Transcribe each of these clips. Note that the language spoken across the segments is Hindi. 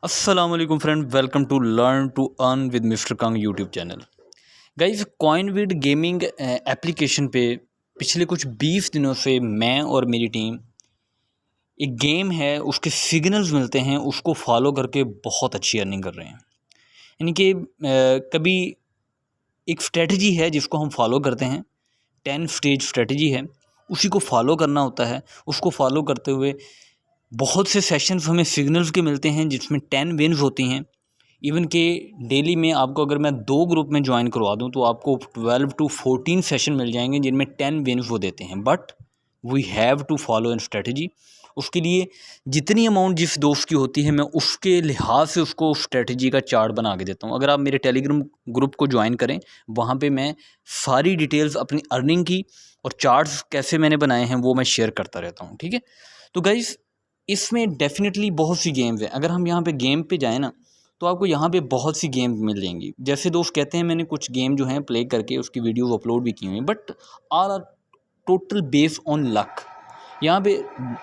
Aslam friend, welcome to learn to earn with mister Kang YouTube channel. Guys, Coinvid gaming application पे पिछले कुछ 20 दिनों से मैं और मेरी टीम एक गेम है उसके सिग्नल्स मिलते हैं उसको फॉलो करके बहुत अच्छी अर्निंग कर रहे हैं। यानी कि कभी एक स्ट्रेटजी है जिसको हम फॉलो करते हैं, 10 स्टेज स्ट्रेटजी है, उसी को फॉलो करना होता है। उसको फॉलो करते हुए बहुत से सेशंस हमें सिग्नल्स के मिलते हैं जिसमें 10 विन्स होती हैं। इवन के डेली में आपको अगर मैं 2 ग्रुप में ज्वाइन करवा दूं तो आपको 12 टू 14 सेशन मिल जाएंगे जिनमें 10 विन्स वो देते हैं। But we have to follow an strategy. उसके लिए जितनी अमाउंट जिस दोस्त की होती है मैं उसके लिहाज से उसको स्ट्रेटजी का चार्ट बना के देता हूँ। अगर आप मेरे टेलीग्राम ग्रुप को ज्वाइन करें, वहाँ पे मैं सारी डिटेल्स अपनी अर्निंग की और चार्ट्स कैसे मैंने बनाए हैं वो मैं शेयर करता रहता हूँ। ठीक है, तो गाइज़ इसमें डेफिनेटली बहुत सी गेम्स हैं। अगर हम यहाँ पे गेम पे जाएँ ना तो आपको यहाँ पे बहुत सी गेम मिल जाएंगी। जैसे दोस्त कहते हैं मैंने कुछ गेम जो हैं प्ले करके उसकी वीडियोस अपलोड भी की हुई हैं, but are are total based on luck. यहाँ पे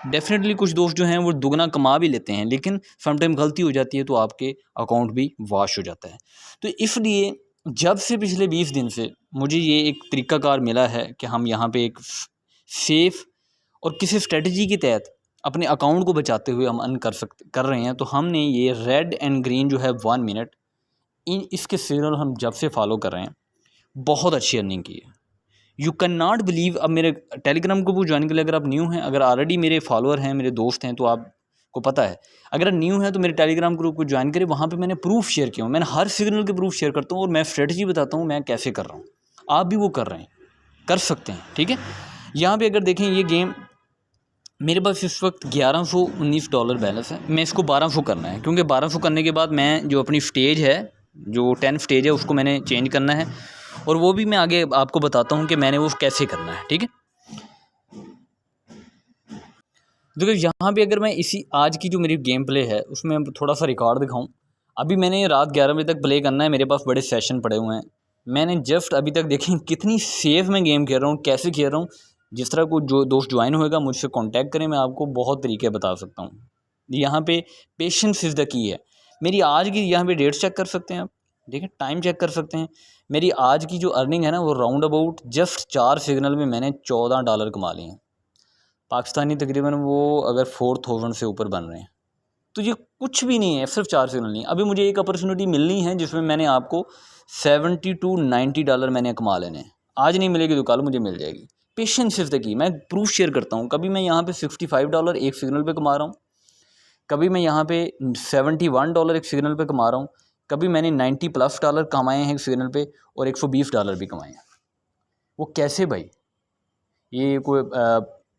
डेफिनेटली कुछ दोस्त जो हैं वो दुगना कमा भी लेते हैं, लेकिन समटाइम गलती हो जाती है तो आपके अकाउंट भी वॉश हो जाता है। तो इसलिए जब से पिछले 20 दिन से मुझे ये एक तरीक़ाकार मिला है कि हम यहाँ पे एक सेफ़ और किसी स्ट्रेटजी के तहत अपने अकाउंट को बचाते हुए हम अर्न कर रहे हैं। तो हमने ये रेड एंड ग्रीन जो है 1 मिनट इसके सिग्नल हम जब से फॉलो कर रहे हैं बहुत अच्छी अर्निंग की है। You can not believe. अब मेरे टेलीग्राम ग्रुप ज्वाइन के लिए अगर आप न्यू हैं, अगर ऑलरेडी मेरे फॉलोअर हैं, मेरे दोस्त हैं, तो आपको पता है। अगर आप न्यू हैं तो मेरे टेलीग्राम ग्रुप को ज्वाइन करें। वहाँ पे मैंने प्रूफ शेयर किया हूँ, मैंने हर सिग्नल के प्रूफ शेयर करता हूँ और मैं स्ट्रेटजी बताता हूँ मैं कैसे कर रहा हूँ। आप भी वो कर रहे हैं, कर सकते हैं। ठीक है, यहाँ पर अगर देखें ये गेम मेरे पास इस वक्त $1119 बैलेंस है। मैं इसको 1200 करना है, क्योंकि 1200 करने के बाद मैं जो अपनी स्टेज है, जो 10 स्टेज है, उसको मैंने चेंज करना है और वो भी मैं आगे आपको बताता हूँ कि मैंने वो कैसे करना है। ठीक है, देखो यहाँ पे अगर मैं इसी आज की जो मेरी गेम प्ले है उसमें थोड़ा सा रिकॉर्ड दिखाऊँ। अभी मैंने रात 11 बजे तक प्ले करना है, मेरे पास बड़े सेशन पड़े हुए हैं। मैंने जस्ट अभी तक देखें कितनी सेफ मैं गेम खेल रहा हूँ, कैसे खेल रहा हूँ। जिस तरह को जो दोस्त ज्वाइन होएगा मुझसे कांटेक्ट करें, मैं आपको बहुत तरीके बता सकता हूँ। यहाँ पे पेशेंस इज़ द की है। मेरी आज की यहाँ पे डेट्स चेक कर सकते हैं आप, देखें टाइम चेक कर सकते हैं। मेरी आज की जो अर्निंग है ना वो राउंड अबाउट जस्ट 4 सिग्नल में मैंने $14 कमा लिए हैं। पाकिस्तानी तकरीबन वो अगर 4000 से ऊपर बन रहे हैं, तो ये कुछ भी नहीं है, सिर्फ 4 सिग्नल नहीं। अभी मुझे एक अपॉर्चुनिटी मिलनी है जिसमें मैंने आपको $70 to $90 मैंने कमा लेने हैं। आज नहीं मिलेगी तो कल मुझे मिल जाएगी। Patience is the key. मैं प्रूफ शेयर करता हूँ। कभी मैं यहाँ पे $65 एक सिग्नल पे कमा रहा हूँ, कभी मैं यहाँ पे $71 एक सिग्नल पे कमा रहा हूँ, कभी मैंने $90+ कमाए हैं एक सिग्नल पे और $120 भी कमाए हैं। वो कैसे भाई? ये कोई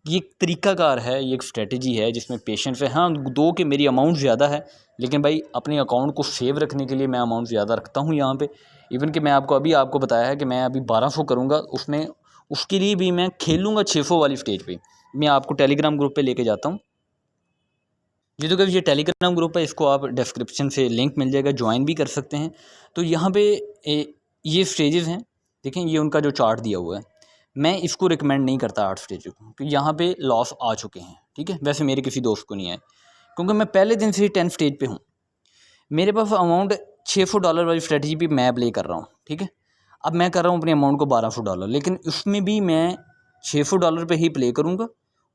ये एक तरीक़ाकार है, ये एक स्ट्रेटजी है जिसमें पेशेंस है। हाँ, दो कि मेरी अमाउंट ज़्यादा है, लेकिन भाई अपने अकाउंट को सेव रखने के लिए मैं अमाउंट ज़्यादा रखता हूँ यहाँ पे। इवन कि मैं आपको बताया है कि मैं अभी 1200 करूँगा, उसमें उसके लिए भी मैं खेलूँगा 600 वाली स्टेज पे। मैं आपको टेलीग्राम ग्रुप पे लेके जाता हूँ। ये तो कभी ये टेलीग्राम ग्रुप है, इसको आप डिस्क्रिप्शन से लिंक मिल जाएगा, ज्वाइन भी कर सकते हैं। तो यहाँ पे ये स्टेजेस हैं, देखें ये उनका जो चार्ट दिया हुआ है। मैं इसको रिकमेंड नहीं करता 8 स्टेज को, तो यहाँ पे लॉस आ चुके हैं। ठीक है, वैसे मेरे किसी दोस्त को नहीं आए, क्योंकि मैं पहले दिन से ही 10 स्टेज पे हूँ। मेरे पास अमाउंट $600 वाली स्ट्रेटजी भी मैं प्ले कर रहा हूँ। ठीक है, अब मैं कर रहा हूँ अपने अमाउंट को $1200, लेकिन उसमें भी मैं $600 पे ही प्ले करूँगा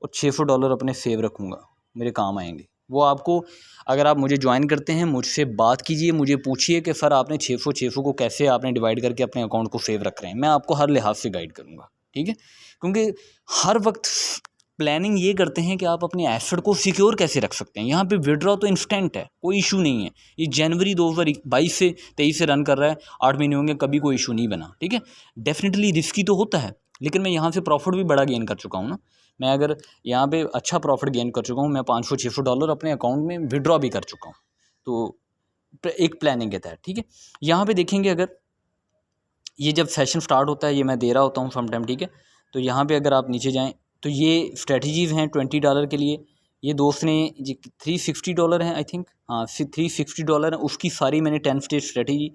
और $600 अपने सेव रखूँगा, मेरे काम आएंगे वो। आपको अगर आप मुझे ज्वाइन करते हैं, मुझसे बात कीजिए, मुझे पूछिए कि सर आपने 600 को कैसे आपने डिवाइड करके अपने अकाउंट को सेव रख रहे हैं। मैं आपको हर लिहाज से गाइड करूँगा। ठीक है, क्योंकि हर वक्त प्लानिंग ये करते हैं कि आप अपने एसेट को सिक्योर कैसे रख सकते हैं। यहाँ पे विड्रॉ तो इंस्टेंट है, कोई इशू नहीं है। ये जनवरी 2022 से 23 से रन कर रहा है, 8 महीने होंगे, कभी कोई इशू नहीं बना। ठीक है, डेफिनेटली रिस्की तो होता है, लेकिन मैं यहाँ से प्रॉफिट भी बड़ा गेन कर चुका हूँ ना। मैं अगर यहाँ पे अच्छा प्रॉफिट गेन कर चुका हूँ, मैं $500-600 अपने अकाउंट में विड्रॉ भी कर चुका हूँ, तो एक प्लानिंग के तहत। ठीक है, यहाँ पे देखेंगे अगर ये जब सेशन स्टार्ट होता है, ये मैं दे रहा होता हूँ समटाइम। ठीक है, तो यहाँ पे अगर आप नीचे जाएँ तो ये स्ट्रेटजीज़ हैं $20 के लिए। ये दोस्त ने जी $360 हैं आई थिंक, हाँ $360 है। उसकी सारी मैंने 10 स्टेज स्ट्रेटजी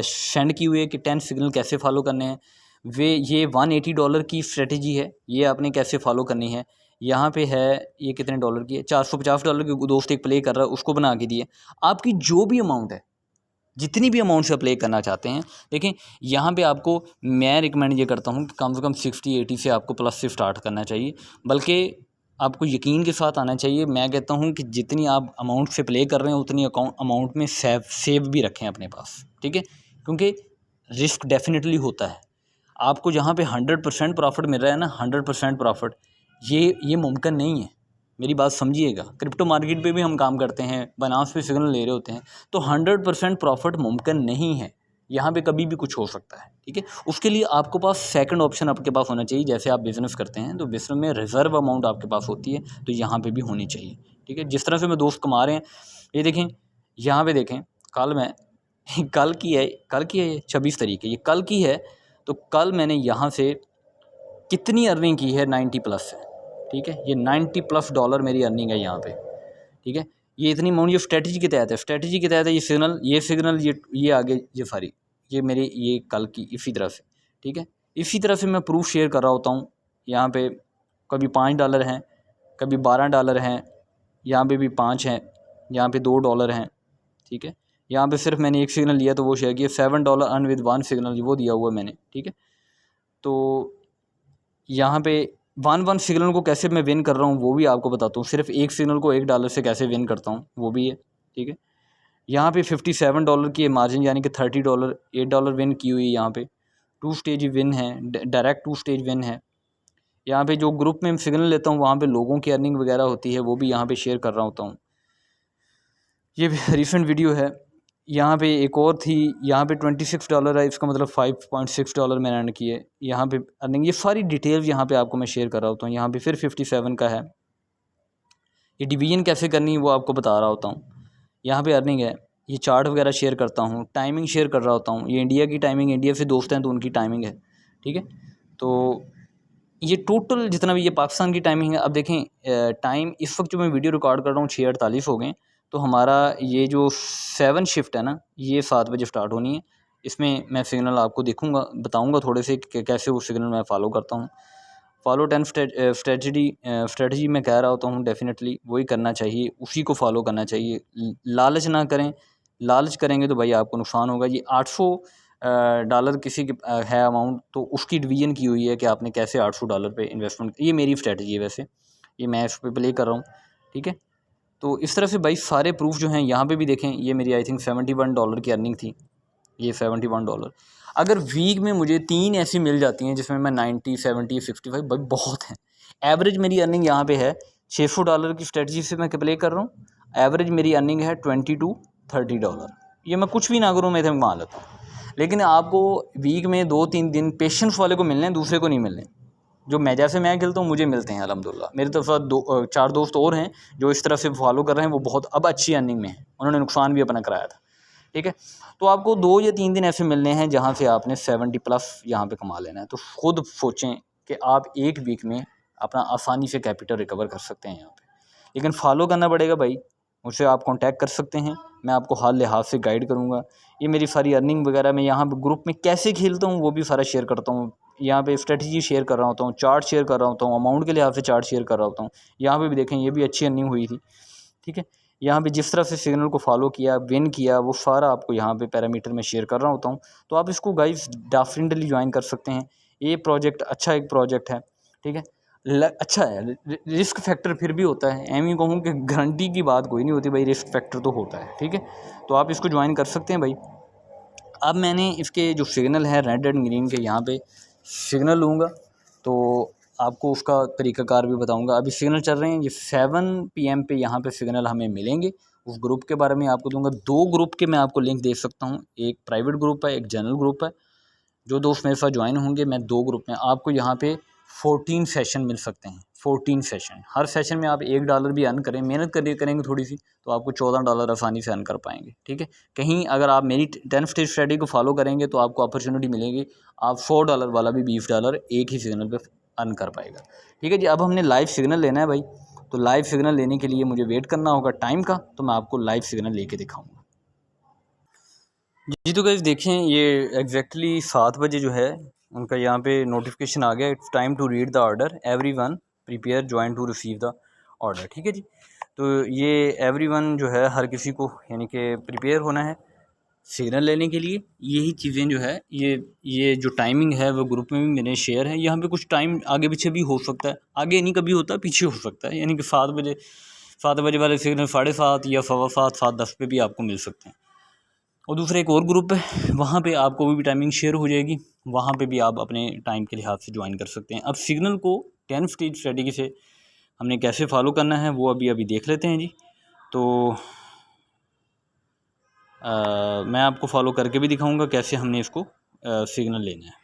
सेंड की हुई है कि 10 सिग्नल कैसे फॉलो करने हैं। ये $180 की स्ट्रेटजी है, ये आपने कैसे फॉलो करनी है। यहाँ पे है ये कितने डॉलर की है, $450 की दोस्त एक प्ले कर रहा है, उसको बना के दिए। आपकी जो भी अमाउंट है, जितनी भी अमाउंट से प्ले करना चाहते हैं, देखें यहाँ पे आपको मैं रिकमेंड ये करता हूँ कि कम से कम 60-80 से आपको प्लस से स्टार्ट करना चाहिए, बल्कि आपको यकीन के साथ आना चाहिए। मैं कहता हूँ कि जितनी आप अमाउंट से प्ले कर रहे हैं उतनी अमाउंट में सेव भी रखें अपने पास, ठीक है, क्योंकि रिस्क डेफिनेटली होता है। आपको जहाँ पे 100% प्रॉफिट मिल रहा है ना, 100% प्रॉफिट, ये मुमकिन नहीं है, मेरी बात समझिएगा। क्रिप्टो मार्केट पे भी हम काम करते हैं, बाइनेंस पे सिग्नल ले रहे होते हैं, तो 100% प्रॉफिट मुमकिन नहीं है, यहाँ पे कभी भी कुछ हो सकता है, ठीक है। उसके लिए आपको पास सेकंड ऑप्शन आपके पास होना चाहिए। जैसे आप बिज़नेस करते हैं तो बिज़नेस में रिज़र्व अमाउंट आपके पास होती है, तो यहाँ पे भी होनी चाहिए, ठीक है। जिस तरह से मैं दोस्त कमा रहे हैं, ये देखें, यहाँ पे देखें, कल मैं कल की है ये 26 तारीख है, ये कल की है। तो कल मैंने यहाँ से कितनी अर्निंग की है, 90 प्लस है, ठीक है। ये 90 प्लस डॉलर मेरी अर्निंग है यहाँ पे, ठीक है। ये इतनी अमाउंट ये स्ट्रेटजी के तहत है, स्ट्रेटजी के तहत है। ये सिग्नल ये आगे ये सारी ये मेरी ये कल की इसी तरह से, ठीक है। इसी तरह से मैं प्रूफ शेयर कर रहा होता हूँ। यहाँ पे कभी $5 हैं, कभी $12 हैं, यहाँ पे भी 5 हैं, यहाँ पे $2 हैं, ठीक है। यहाँ पे सिर्फ मैंने एक सिग्नल लिया तो वो शेयर किया, $7 अर्न विद 1 सिग्नल वो दिया हुआ है मैंने, ठीक है। तो यहाँ पे वन सिग्नल को कैसे मैं विन कर रहा हूँ वो भी आपको बताता हूँ। सिर्फ एक सिग्नल को $1 से कैसे विन करता हूँ वो भी है, ठीक है। यहाँ पे $57 की मार्जिन यानी कि $30 $8 विन की हुई है। यहाँ पे 2 स्टेज विन है, डायरेक्ट 2 स्टेज विन है। यहाँ पे जो ग्रुप में सिग्नल लेता हूँ वहाँ पे लोगों की अर्निंग वगैरह होती है, वो भी यहाँ पे शेयर कर रहा होता हूँ। ये रिसेंट वीडियो है। यहाँ पे एक और थी, यहाँ पे $26 है, इसका मतलब $5.6 मैंने अर्न किए। यहाँ पे अर्निंग, ये सारी डिटेल्स यहाँ पे आपको मैं शेयर कर रहा होता हूँ। यहाँ पे फिर 57 का है। ये डिवीजन कैसे करनी है वो आपको बता रहा होता हूँ। यहाँ पे अर्निंग है, ये चार्ट वगैरह शेयर करता हूँ, टाइमिंग शेयर कर रहा होता हूँ। ये इंडिया की टाइमिंग, इंडिया से दोस्त हैं तो उनकी टाइमिंग है, ठीक है। तो ये टोटल जितना भी ये पाकिस्तान की टाइमिंग है। अब देखें टाइम इस वक्त जो मैं वीडियो रिकॉर्ड कर रहा हूँ 6:48 हो गए। तो हमारा ये जो 7 शिफ्ट है ना, ये 7 बजे स्टार्ट होनी है। इसमें मैं सिग्नल आपको देखूँगा, बताऊँगा थोड़े से कि कैसे वो सिग्नल मैं फॉलो करता हूँ। फॉलो 10 स्ट्रेटजी मैं कह रहा होता हूँ, डेफिनेटली वही करना चाहिए, उसी को फॉलो करना चाहिए। लालच ना करें, लालच करेंगे तो भाई आपको नुकसान होगा। ये $800 किसी के है अमाउंट, तो उसकी डिवीजन की हुई है कि आपने कैसे $800 पे इन्वेस्टमेंट। ये मेरी स्ट्रेटजी है, वैसे ये मैं इस पर प्ले कर रहा हूँ, ठीक है। तो इस तरह से भाई सारे प्रूफ जो हैं यहाँ पे भी देखें। ये मेरी आई थिंक $71 की अर्निंग थी, ये $71। अगर वीक में मुझे 3 ऐसी मिल जाती हैं जिसमें मैं 90, 70, 65 भाई बहुत हैं। एवरेज मेरी अर्निंग यहाँ पे है $600 की स्ट्रेटजी से मैं प्ले कर रहा हूँ। एवरेज मेरी अर्निंग है $20 to $30। ये मैं कुछ भी ना करूँ मैं कमा लेता हूँ। लेकिन आपको वीक में 2-3 दिन पेशेंस वाले को मिलने हैं, दूसरे को नहीं मिलने। जो मैं जैसे मैं खेलता हूँ मुझे मिलते हैं अल्हम्दुलिल्लाह। मेरे तरफ 4 दोस्त और हैं जो इस तरह से फॉलो कर रहे हैं, वो बहुत अब अच्छी अर्निंग में हैं, उन्होंने नुकसान भी अपना कराया था, ठीक है। तो आपको 2 या 3 दिन ऐसे मिलने हैं जहाँ से आपने 70 प्लस यहाँ पे कमा लेना है। तो खुद सोचें कि आप एक वीक में अपना आसानी से कैपिटल रिकवर कर सकते हैं यहाँ पे, लेकिन फॉलो करना पड़ेगा भाई। मुझसे आप कांटेक्ट कर सकते हैं, मैं आपको हर लिहाज से गाइड करूँगा। ये मेरी सारी अर्निंग वगैरह मैं यहाँ ग्रुप में कैसे खेलता हूँ वो भी सारा शेयर करता हूँ। यहाँ पे स्ट्रेटजी शेयर कर रहा होता हूँ, चार्ट शेयर कर रहा होता हूँ, अमाउंट के लिहाज से चार्ट शेयर कर रहा होता हूँ। यहाँ पे भी देखें, ये भी अच्छी अर्निंग हुई थी, ठीक है। यहाँ पे जिस तरह से सिग्नल को फॉलो किया, विन किया, वो सारा आपको यहाँ पे पैरामीटर में शेयर कर रहा होता हूँ। तो आप इसको गाइस डेफिनेटली ज्वाइन कर सकते हैं। ये प्रोजेक्ट अच्छा एक प्रोजेक्ट है, ठीक है। अच्छा है। रिस्क फैक्टर फिर भी होता है, एम ही कहूँ कि गारंटी की बात कोई नहीं होती भाई, रिस्क फैक्टर तो होता है, ठीक है। तो आप इसको ज्वाइन कर सकते हैं भाई। अब मैंने इसके जो सिग्नल है रेड एंड ग्रीन के, यहाँ पे सिग्नल लूँगा तो आपको उसका तरीक़ाकार भी बताऊंगा। अभी सिग्नल चल रहे हैं, ये 7 PM पे यहाँ पे सिग्नल हमें मिलेंगे। उस ग्रुप के बारे में आपको दूंगा। 2 ग्रुप के मैं आपको लिंक दे सकता हूँ, एक प्राइवेट ग्रुप है, एक जनरल ग्रुप है। जो दोस्त मेरे साथ ज्वाइन होंगे, मैं 2 ग्रुप में आपको यहाँ पे 14 सेशन मिल सकते हैं। 14 सेशन, हर सेशन में आप $1 भी अर्न करें, मेहनत करेंगे थोड़ी सी, तो आपको $14 आसानी से अर्न कर पाएंगे, ठीक है। कहीं अगर आप मेरी 10 स्टेज स्ट्रेटजी को फॉलो करेंगे तो आपको अपॉर्चुनिटी मिलेगी, आप $4 वाला भी $20 एक ही सिग्नल पे अर्न कर पाएगा, ठीक है जी। अब हमने लाइव सिग्नल लेना है भाई, तो लाइव सिग्नल लेने के लिए मुझे वेट करना होगा टाइम का, तो मैं आपको लाइव सिग्नल लेके दिखाऊंगा जी। तो गाइस देखें, ये एग्जैक्टली 7 बजे जो है उनका यहाँ पे नोटिफिकेशन आ गया, it's time to read the order everyone. Prepare join to receive the order. ठीक है जी। तो ये एवरीवन जो है हर किसी को यानी कि प्रिपेयर होना है सिग्नल लेने के लिए। यही चीज़ें जो है ये जो टाइमिंग है वो ग्रुप में भी मेरे शेयर है। यहाँ पे कुछ टाइम आगे पीछे भी हो सकता है, आगे नहीं कभी होता पीछे हो सकता है, यानी कि 7 बजे वाले सिग्नल 7:30 या 7:15 7:10 पे भी आपको मिल सकते हैं। और दूसरा एक और ग्रुप है, वहाँ पे आपको भी टाइमिंग शेयर हो जाएगी, वहाँ पे भी आप अपने टाइम के लिहाज से ज्वाइन कर सकते हैं। अब सिग्नल को 10 स्टेज स्ट्रेटेजी से हमने कैसे फॉलो करना है वो अभी देख लेते हैं जी। तो मैं आपको फॉलो करके भी दिखाऊंगा कैसे हमने इसको सिग्नल लेना है।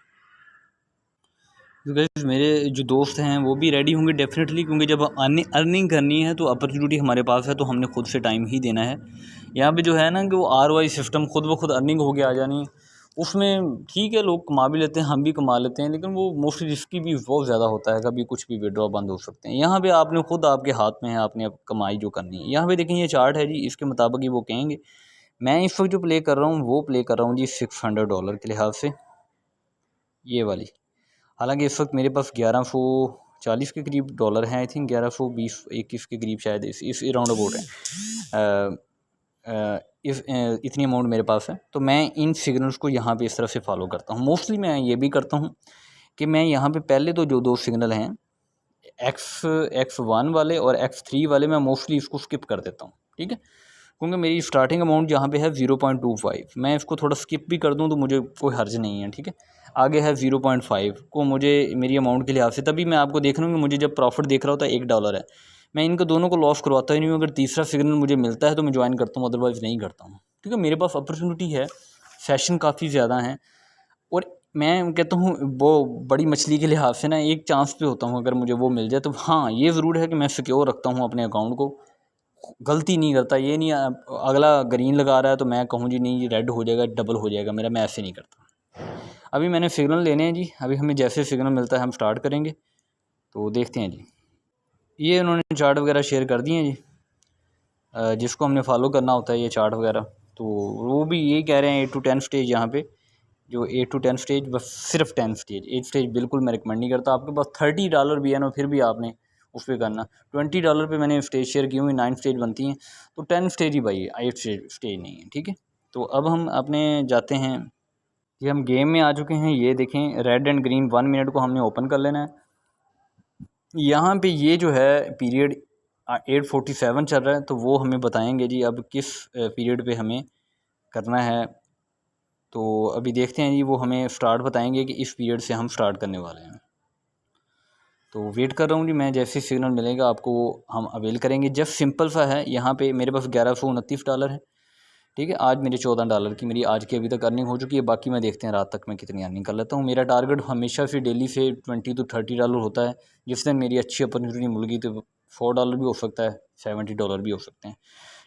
तो गाइस मेरे जो दोस्त हैं वो भी रेडी होंगे डेफिनेटली, क्योंकि जब अर्निंग करनी है तो अपॉर्चुनिटी हमारे पास है, तो हमने खुद से टाइम ही देना है। यहाँ पे जो है ना कि वो ROI सिस्टम खुद ब खुद अर्निंग हो गया आ जानी, उसमें ठीक है लोग कमा भी लेते हैं, हम भी कमा लेते हैं, लेकिन वो मोस्टली रिस्की भी बहुत ज़्यादा होता है, कभी कुछ भी विड्रॉ बंद हो सकते हैं। यहाँ पे आपने खुद आपके हाथ में है, आपने अब कमाई जो करनी है। यहाँ पे देखें ये चार्ट है जी, इसके मुताबिक ही वो कहेंगे। मैं इस वक्त जो प्ले कर रहा हूँ वो प्ले कर रहा हूँ जी $600 के लिहाज से, ये वाली। हालांकि इस वक्त मेरे पास 1140 के करीब डॉलर हैं, आई थिंक 1120-21 के करीब शायद इस अराउंड अबाउट है। इतनी अमाउंट मेरे पास है। तो मैं इन सिग्नल्स को यहाँ पे इस तरह से फॉलो करता हूँ। मोस्टली मैं ये भी करता हूँ कि मैं यहाँ पे पहले तो जो 2 सिग्नल हैं X1 वाले और X3 वाले, मैं मोस्टली इसको स्किप कर देता हूँ। ठीक है, क्योंकि मेरी स्टार्टिंग अमाउंट यहाँ पे है 0.25, मैं इसको थोड़ा स्किप भी कर दूँ तो मुझे कोई हर्ज नहीं है। ठीक है, आगे है 0.5 को मुझे मेरी अमाउंट के लिहाज से, तभी मैं आपको देख रहा हूँ कि मुझे जब प्रॉफिट देख रहा होता है $1 है, मैं इनको दोनों को लॉस करवाता ही नहीं हूँ। अगर तीसरा सिग्नल मुझे मिलता है तो मैं ज्वाइन करता हूँ, अदरवाइज़ नहीं करता हूँ, क्योंकि मेरे पास अपॉर्चुनिटी है, सेशन काफ़ी ज़्यादा हैं। और मैं कहता हूँ वो बड़ी मछली के लिहाज से ना एक चांस पे होता हूँ, अगर मुझे वो मिल जाए तो हाँ ये ज़रूर है कि मैं सिक्योर रखता हूँ अपने अकाउंट को, गलती नहीं करता। ये नहीं अगला ग्रीन लगा रहा है तो मैं कहूँ जी नहीं ये रेड हो जाएगा, डबल हो जाएगा मेरा, मैं ऐसे नहीं करता। अभी मैंने सिग्नल लेने हैं जी, अभी हमें जैसे सिग्नल मिलता है हम स्टार्ट करेंगे। तो देखते हैं जी, ये उन्होंने चार्ट वगैरह शेयर कर दिए हैं जी, जिसको हमने फॉलो करना होता है ये चार्ट वगैरह। तो वो भी यही कह रहे हैं 8 to 10 स्टेज, यहाँ पे जो 8 to 10 स्टेज, बस सिर्फ 10 स्टेज, 8 स्टेज बिल्कुल मैं रिकमेंड नहीं करता। आपके पास $30 भी है ना, फिर भी आपने उस पर करना। $20 पे मैंने स्टेज शेयर की हुई, 9 स्टेज बनती हैं, तो 10 स्टेज ही भाई, 8 स्टेज नहीं है। ठीक है, तो अब हम अपने जाते हैं, ये हम गेम में आ चुके हैं। ये देखें रेड एंड ग्रीन 1 मिनट को हमने ओपन कर लेना है। यहाँ पे ये जो है पीरियड 8:47 चल रहा है, तो वो हमें बताएंगे जी अब किस पीरियड पे हमें करना है। तो अभी देखते हैं जी, वो हमें स्टार्ट बताएंगे कि इस पीरियड से हम स्टार्ट करने वाले हैं। तो वेट कर रहा हूँ जी, मैं जैसे सिग्नल मिलेगा आपको हम अवेल करेंगे। जस्ट सिंपल सा है, यहाँ पे मेरे पास $1129 है। ठीक है, आज मेरे $14 की मेरी आज की अभी तक अर्निंग हो चुकी है। बाकी मैं देखते हैं रात तक मैं कितनी अर्निंग कर लेता हूँ। मेरा टारगेट हमेशा से डेली से $20 to $30 होता है। जिस दिन मेरी अच्छी अपॉर्चुनिटी मिल गई तो $4 भी हो सकता है, $70 भी हो सकते हैं।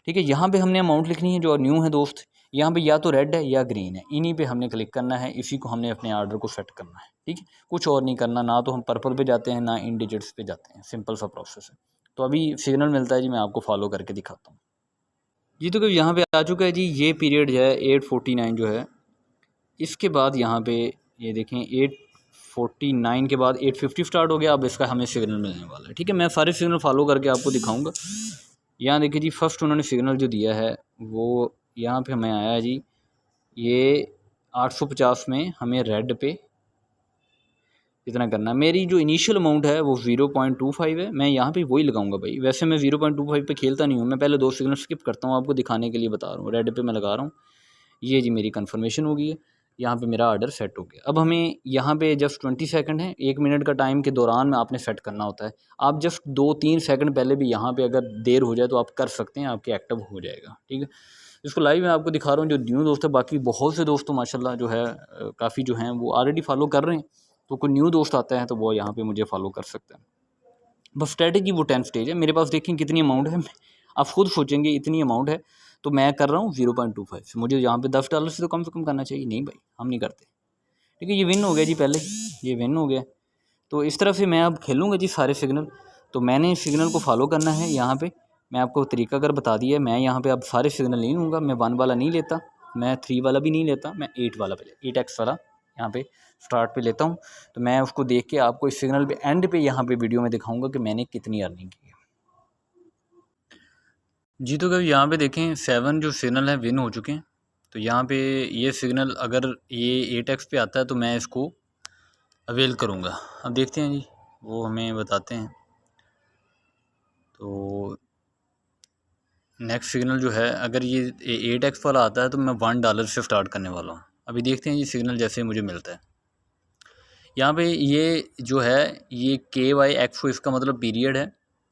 ठीक है, यहाँ पे हमने अमाउंट लिखनी है। जो न्यू है दोस्त, यहाँ पे या तो रेड है या ग्रीन है, इन्हीं पे हमने क्लिक करना है, इसी को हमने अपने आर्डर को सेट करना है। ठीक है, कुछ और नहीं करना, ना तो हम पर्पल पे जाते हैं ना इन डिजिट्स पे जाते हैं, सिंपल सा प्रोसेस है। तो अभी सिग्नल मिलता है जी, मैं आपको फॉलो करके दिखाता हूँ जी। तो यहाँ पे आ चुका है जी, ये पीरियड जो है 8:49 जो है, इसके बाद यहाँ पे ये देखें 8:49 के बाद 8:50 स्टार्ट हो गया। अब इसका हमें सिग्नल मिलने वाला है। ठीक है, मैं सारे सिग्नल फॉलो करके आपको दिखाऊंगा। यहाँ देखिए जी, फर्स्ट उन्होंने सिग्नल जो दिया है वो यहाँ पे हमें आया है जी, ये 850 में हमें रेड पे इतना करना है। मेरी जो इनिशियल अमाउंट है वो 0.25 है, मैं यहाँ पे वही लगाऊंगा भाई। वैसे मैं 0.25 पे खेलता नहीं हूँ, मैं पहले 2 सिग्नल स्किप करता हूँ, आपको दिखाने के लिए बता रहा हूँ। रेड पे मैं लगा रहा हूँ, ये जी मेरी कन्फर्मेशन हो गई है, यहाँ पे मेरा ऑर्डर सेट हो गया। अब हमें यहाँ पे जस्ट 20 सेकंड है, 1 मिनट का टाइम के दौरान में आपने सेट करना होता है। आप जस्ट 2-3 सेकंड पहले भी यहाँ पे अगर देर हो जाए तो आप कर सकते हैं, आपके एक्टिव हो जाएगा। ठीक है, इसको लाइव मैं आपको दिखा रहा हूँ। जो न्यू दोस्त है, बाकी बहुत से दोस्तों माशाल्लाह जो है काफ़ी जो हैं वो ऑलरेडी फॉलो कर रहे हैं। तो कोई न्यू दोस्त आता है तो वो यहाँ पे मुझे फॉलो कर सकते हैं। बस स्ट्रेटजी वो 10 स्टेज है। मेरे पास देखें कितनी अमाउंट है, आप खुद सोचेंगे इतनी अमाउंट है, तो मैं कर रहा हूँ 0.25 से। मुझे यहाँ पे $10 से तो कम करना चाहिए। नहीं भाई, हम नहीं करते। ठीक है, ये विन हो गया जी, पहले ये विन हो गया। तो इस तरह से मैं अब खेलूँगा जी सारे सिग्नल। तो मैंने सिग्नल को फॉलो करना है। यहाँ पे मैं आपको तरीका अगर बता दिया है। मैं यहाँ पे अब सारे सिग्नल नहीं लूँगा, मैं 1 वाला नहीं लेता, मैं 3 वाला भी नहीं लेता, मैं 8 वाला पे 8x वाला यहाँ पे स्टार्ट पे लेता हूँ, तो मैं उसको देख के आपको इस सिग्नल पे एंड पे यहाँ पे वीडियो में दिखाऊंगा कि मैंने कितनी अर्निंग की है। जी तो कभी यहाँ पे देखें 7 जो सिग्नल है विन हो चुके हैं। तो यहाँ पे ये सिग्नल अगर ये 8x पे आता है तो मैं इसको अवेल करूँगा। अब देखते हैं जी, वो हमें बताते हैं। तो नेक्स्ट सिग्नल जो है अगर ये 8x वाला आता है तो मैं $1 से स्टार्ट करने वाला हूँ। अभी देखते हैं ये सिग्नल जैसे मुझे मिलता है। यहाँ पे ये जो है ये KYX इसका मतलब पीरियड है,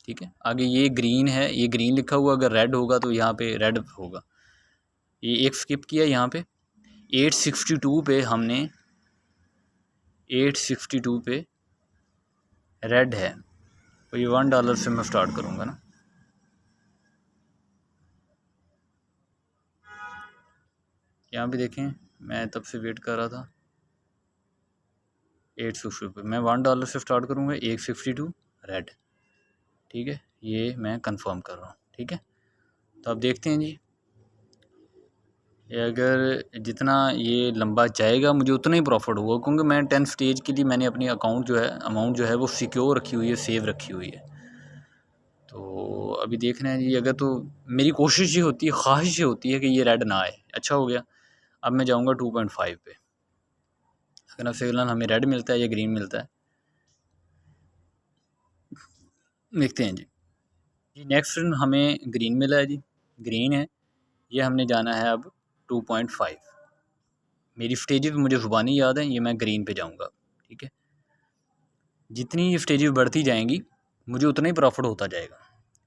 ठीक है। आगे ये ग्रीन है, ये ग्रीन लिखा हुआ, अगर रेड होगा तो यहाँ पे रेड होगा। ये एक स्किप किया, यहाँ पे 862 पे हमने 862 पे रेड है, तो ये $1 से मैं स्टार्ट करूँगा ना। यहाँ पे देखें मैं तब से वेट कर रहा था 862 पे, मैं $1 से स्टार्ट करूँगा, 862 रेड, ठीक है। ये मैं कंफर्म कर रहा हूँ, ठीक है। तो अब देखते हैं जी, ये अगर जितना ये लंबा जाएगा मुझे उतना ही प्रॉफिट होगा, क्योंकि मैं 10 स्टेज के लिए मैंने अपनी अकाउंट जो है अमाउंट जो है वो सिक्योर रखी हुई है, सेव रखी हुई है। तो अभी देखना है जी, अगर तो मेरी कोशिश ये होती है, ख्वाहिश ये होती है कि ये रेड ना आए। अच्छा हो गया, अब मैं जाऊँगा 2.5 पे। अगर सिग्नल हमें रेड मिलता है या ग्रीन मिलता है, देखते हैं जी। जी नेक्स्ट हमें ग्रीन मिला है जी, ग्रीन है, ये हमने जाना है अब 2.5। मेरी स्टेजेस मुझे ज़ुबानी याद है, ये मैं ग्रीन पे जाऊँगा, ठीक है। जितनी ये स्टेजेस बढ़ती जाएंगी मुझे उतना ही प्रॉफिट होता जाएगा।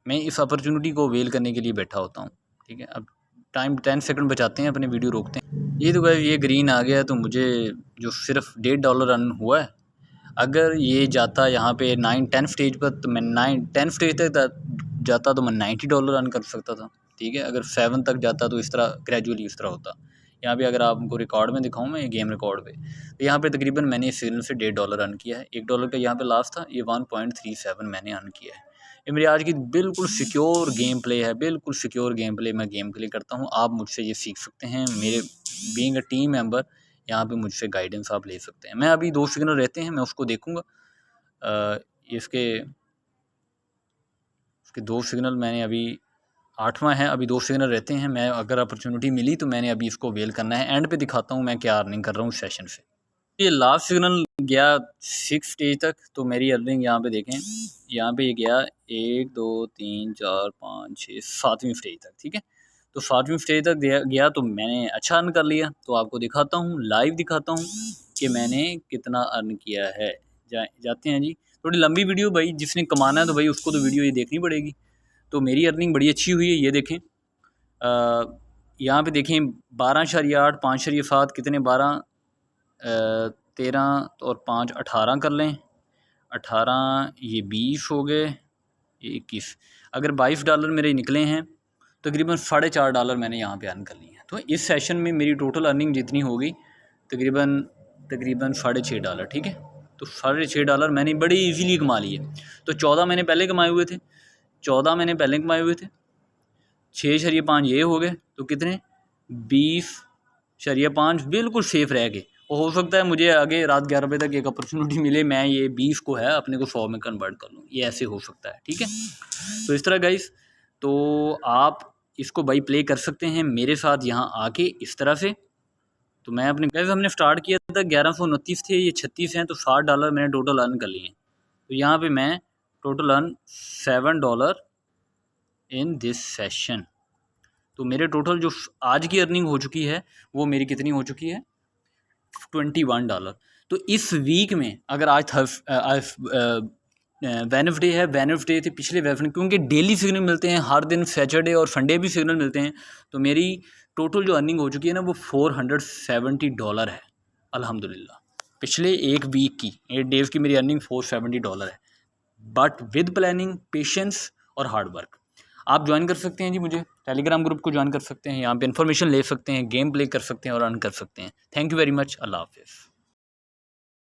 मैं इस अपॉर्चुनिटी को अवेल करने के लिए बैठा होता हूँ, ठीक है। अब टाइम 10 सेकंड बचाते हैं, अपने वीडियो रोकते हैं। ये तो गाइस ये ग्रीन आ गया, तो मुझे जो सिर्फ $1.5 अर्न हुआ है, अगर ये जाता यहाँ पे 9-10 स्टेज पर, तो मैं 9-10 स्टेज तक जाता तो मैं $90 अर्न कर सकता था, ठीक है। अगर 7 तक जाता तो इस तरह ग्रेजुअली इस तरह होता। यहाँ पे अगर आपको रिकॉर्ड में दिखाऊँ, मैं गेम रिकॉर्ड पे, तो यहाँ पे तकरीबन मैंने इस सिग्नल से $1.5 अर्न किया है। $1 का यहाँ पे लास्ट था, ये 1.37 मैंने अर्न किया है। ये मेरी आज की बिल्कुल सिक्योर गेम प्ले है, बिल्कुल सिक्योर गेम प्ले मैं गेम प्ले करता हूँ। आप मुझसे ये सीख सकते हैं, मेरे बीइंग अ टीम मेंबर यहाँ पे मुझसे गाइडेंस आप ले सकते हैं। मैं अभी 2 सिग्नल रहते हैं, मैं उसको देखूँगा। इसके 2 सिग्नल मैंने अभी 8वां है, अभी 2 सिग्नल रहते हैं। मैं अगर अपॉर्चुनिटी मिली तो मैंने अभी इसको अवेल करना है। एंड पे दिखाता हूँ मैं क्या अर्निंग कर रहा हूँ इस सेशन से। ये लास्ट सिग्नल गया 6 स्टेज तक, तो मेरी अर्निंग यहाँ पे देखें, यहाँ पे ये गया 1 2 3 4 5 6 7वीं स्टेज तक, ठीक है। तो 7वीं स्टेज तक गया तो मैंने अच्छा अर्न कर लिया। तो आपको दिखाता हूँ, लाइव दिखाता हूँ कि मैंने कितना अर्न किया है। जाते हैं जी। थोड़ी लंबी वीडियो भाई, जिसने कमाना है तो भाई उसको तो वीडियो ये देखनी पड़ेगी। तो मेरी अर्निंग बड़ी अच्छी हुई है, ये देखें। यहाँ पे देखें 12.8 5.7 कितने 12 13 और 5 18 कर लें, 18 ये 20 हो गए, ये 21। अगर $22 मेरे निकले हैं, तकरीबन $4.5 मैंने यहाँ पे अर्न कर लिए हैं। तो इस सेशन में मेरी टोटल अर्निंग जितनी होगी तकरीबन $6.5, ठीक है। तो $6.5 मैंने बड़ी इजीली कमा लिए। तो 14 मैंने पहले कमाए हुए थे, 14 मैंने पहले कमाए हुए थे, 6.5 ये हो गए, तो कितने 20.5 बिल्कुल सेफ़ रह गए। और हो सकता है मुझे आगे रात 11 बजे तक एक अपॉर्चुनिटी मिले, मैं ये 20 को है अपने को 100 में कन्वर्ट कर लूँ, ये ऐसे हो सकता है, ठीक है। तो इस तरह गाइस, तो आप इसको भाई प्ले कर सकते हैं मेरे साथ यहाँ आके इस तरह से। तो मैं अपने गाइस हमने स्टार्ट किया था 1129 थे, ये 36 हैं, तो $60 मैंने टोटल अर्न कर लिए हैं। तो यहाँ पे मैं total earn $7 in this session. तो मेरे टोटल जो आज की अर्निंग हो चुकी है वो मेरी कितनी हो चुकी है, $21। तो इस वीक में अगर आज वेडनेसडे है, वेडनेसडे थे पिछले वेडनेसडे, क्योंकि डेली सिग्नल मिलते हैं हर दिन, सैटरडे और संडे भी सिग्नल मिलते हैं। तो मेरी टोटल जो अर्निंग हो चुकी है ना वो $470 है अल्हम्दुलिल्लाह। पिछले एक वीक की 8 डेज़ की मेरी अर्निंग $470 है, बट विद प्लानिंग, पेशेंस और हार्ड वर्क। आप ज्वाइन कर सकते हैं जी, मुझे टेलीग्राम ग्रुप को ज्वाइन कर सकते हैं, यहाँ पे इन्फॉर्मेशन ले सकते हैं, गेम प्ले कर सकते हैं और अर्न कर सकते हैं। थैंक यू वेरी मच, अल्लाह हाफिज़।